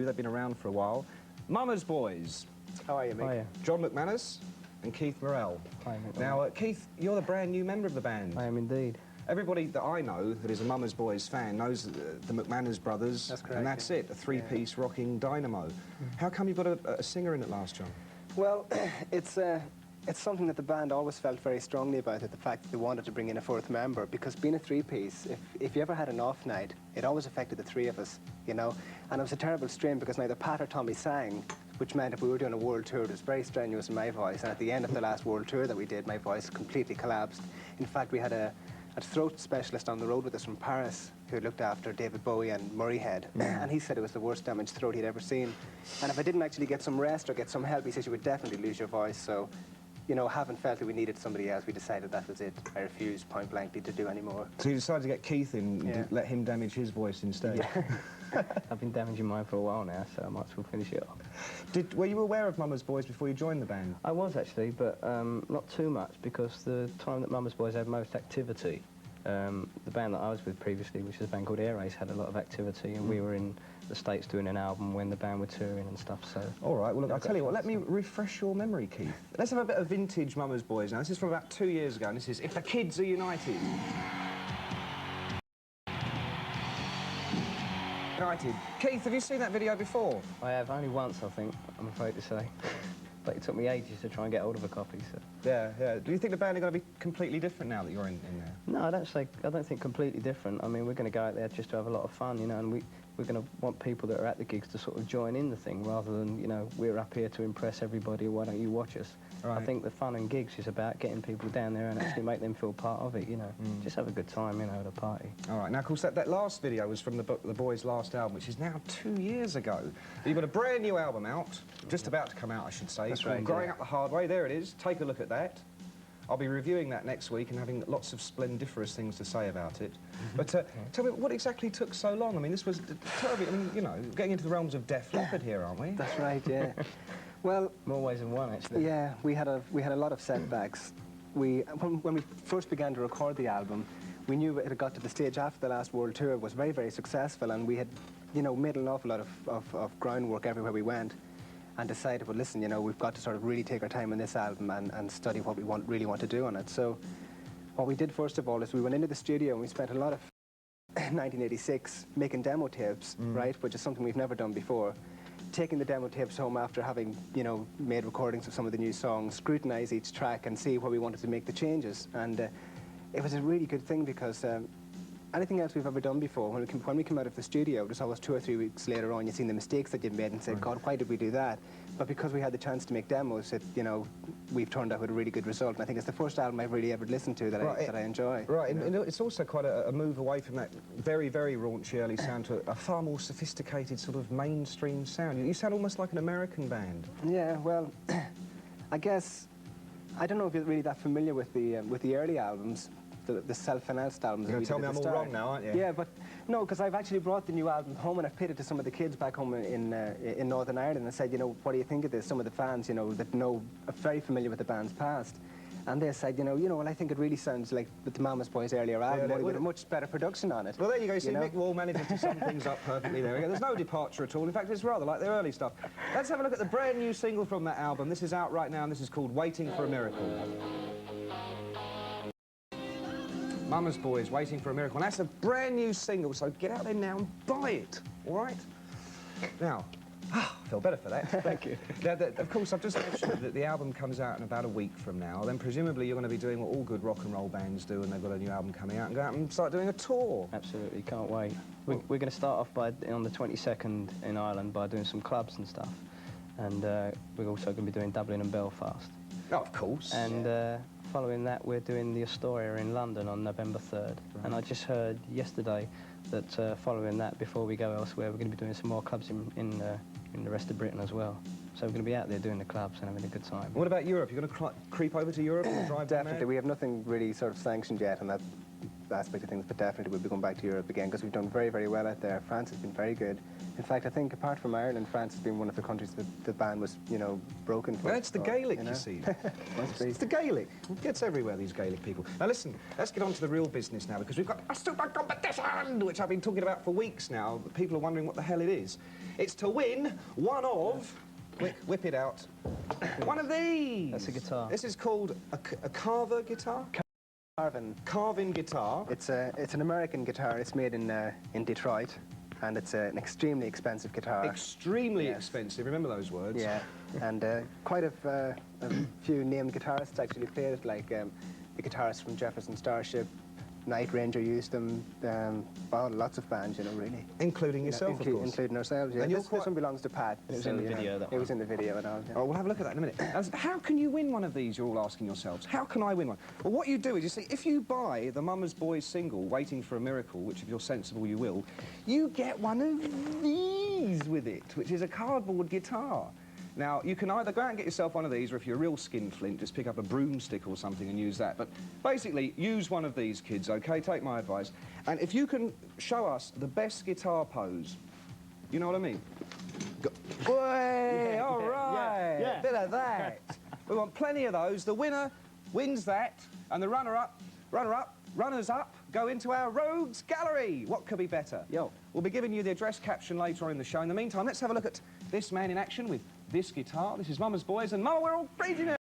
you. They've been around for a while. Mama's Boys. How are you, Mick? Hiya. John McManus and Keith Morrell. Hi, Mick. Now, Keith, you're the brand new member of the band. I am indeed. Everybody that I know that is a Mama's Boys fan knows the McManus brothers. That's correct, and that's yeah. it, a three-piece rocking dynamo. How come you've got a singer in at last, John? Well, it's something that the band always felt very strongly about, the fact that they wanted to bring in a fourth member, because being a three-piece, if you ever had an off night, it always affected the three of us, you know? And it was a terrible strain because neither Pat or Tommy sang, which meant if we were doing a world tour, it was very strenuous in my voice, and at the end of the last world tour that we did, my voice completely collapsed. In fact, we had a throat specialist on the road with us from Paris who looked after David Bowie and Murray Head, and he said it was the worst damaged throat he'd ever seen. And if I didn't actually get some rest or get some help, he said you would definitely lose your voice. So, you know, having felt that we needed somebody else, we decided that was it. I refused point blankly to do any more. So you decided to get Keith in and let him damage his voice instead? Yeah. I've been damaging mine for a while now, so I might as well finish it off. Were you aware of Mama's Boys before you joined the band? I was actually, but not too much, because the time that Mama's Boys had most activity, the band that I was with previously, which is a band called Air Race, had a lot of activity, and we were in the States doing an album when the band were touring and stuff, so... All right, well, look, I'll tell you what, let me refresh your memory, Keith. Let's have a bit of vintage Mama's Boys now. This is from about 2 years ago, and this is If the Kids Are United. United. Keith, have you seen that video before? I have, only once, I think, I'm afraid to say. But it took me ages to try and get hold of a copy, so... Yeah, yeah. Do you think the band are going to be completely different now that you're in there? No, I don't think completely different. I mean, we're going to go out there just to have a lot of fun, you know, and we're going to want people that are at the gigs to sort of join in the thing, rather than, you know, we're up here to impress everybody, why don't you watch us? Right. I think the fun and gigs is about getting people down there and actually make them feel part of it, you know. Just have a good time, you know, at a party. All right, now, of course, that last video was from the Boys' last album, which is now 2 years ago. You've got a brand new album out, just about to come out, I should say. That's right, Growing Up the Hard Way. There it is. Take a look at that. I'll be reviewing that next week and having lots of splendiferous things to say about it. But tell me, what exactly took so long? I mean, this was terribly, I mean, you know, getting into the realms of Def Leppard here, aren't we? That's right, yeah. Well... More ways than one, actually. Yeah, we had a lot of setbacks. When we first began to record the album, we knew it had got to the stage after the last world tour was very, very successful, and we had, you know, made an awful lot of groundwork everywhere we went, and decided, well, listen, you know, we've got to sort of really take our time on this album and study what we really want to do on it. So what we did first of all is we went into the studio and we spent a lot of 1986 making demo tapes, right, which is something we've never done before. Taking the demo tapes home after having, you know, made recordings of some of the new songs, scrutinise each track and see where we wanted to make the changes. And it was a really good thing because anything else we've ever done before, when we come out of the studio, there's always 2 or 3 weeks later on, you've seen the mistakes that you've made and said, God, why did we do that? But because we had the chance to make demos, you know, we've turned out with a really good result. And I think it's the first album I've really ever listened to that I enjoy. Right, and it's also quite a move away from that very, very raunchy early sound to a far more sophisticated sort of mainstream sound. You sound almost like an American band. Yeah, well, I guess, I don't know if you're really that familiar with the early albums, the self-financed albums. You're going to tell me I'm all wrong now, aren't you? Yeah, but no, because I've actually brought the new album home and I've played it to some of the kids back home in Northern Ireland and said, you know, what do you think of this? Some of the fans, you know, that are very familiar with the band's past. And they said, you know, well, I think it really sounds like the Mama's Boys' earlier album, only with a much better production on it. Well, there you go. You see, Mick Wall managed to sum things up perfectly there. There's no departure at all. In fact, it's rather like their early stuff. Let's have a look at the brand new single from that album. This is out right now, and this is called Waiting for a Miracle. Mama's Boys, Waiting for a Miracle. And that's a brand new single, so get out there now and buy it, all right? Now, I feel better for that. Thank you. Now, of course, I've just mentioned that the album comes out in about a week from now. Then presumably you're going to be doing what all good rock and roll bands do, and they've got a new album coming out, and go out and start doing a tour. Absolutely, can't wait. We're going to start off on the 22nd in Ireland by doing some clubs and stuff. And we're also going to be doing Dublin and Belfast. Oh, of course. And following that, we're doing the Astoria in London on November 3rd. Right. And I just heard yesterday that following that, before we go elsewhere, we're going to be doing some more clubs in the rest of Britain as well. So we're going to be out there doing the clubs and having a good time. What about Europe? You're going to creep over to Europe and drive down there? Definitely. We have nothing really sort of sanctioned yet, and aspect of things, but definitely we'll be going back to Europe again because we've done very, very well out there. France has been very good. In fact, I think apart from Ireland, France has been one of the countries that the ban was, you know, broken for. Well, it's the Gaelic, know? you see. Must be. It's the Gaelic. It gets everywhere, these Gaelic people. Now, listen, let's get on to the real business now, because we've got a super competition, which I've been talking about for weeks now. But people are wondering what the hell it is. It's to win one of... Quick, whip it out. One of these. That's a guitar. This is called a Carver guitar? Carvin guitar. It's an American guitar. It's made in Detroit, and it's an extremely expensive guitar. Extremely Yes. expensive. Remember those words? Yeah, and quite a few named guitarists actually played it, like the guitarist from Jefferson Starship, Night Ranger used them. Well, lots of bands, you know, really. Including yourself, of course. Including ourselves, yeah. And you're This one belongs to Pat. It was in the you know, video, that It was one. in the video and all. Yeah. Oh, we'll have a look at that in a minute. Now, how can you win one of these, you're all asking yourselves? How can I win one? Well, what you do is, you see, if you buy the Mama's Boys single, Waiting for a Miracle, which if you're sensible you will, you get one of these with it, which is a cardboard guitar. Now, you can either go out and get yourself one of these, or if you're a real skinflint, just pick up a broomstick or something and use that. But basically, use one of these, kids, OK? Take my advice. And if you can show us the best guitar pose, you know what I mean? Way, all right, yeah. bit of that. We want plenty of those. The winner wins that, and the runners up go into our Rogues Gallery. What could be better? Yo. We'll be giving you the address caption later on in the show. In the meantime, let's have a look at this man in action with this guitar. This is Mama's Boys, and Mama, we're all praising it.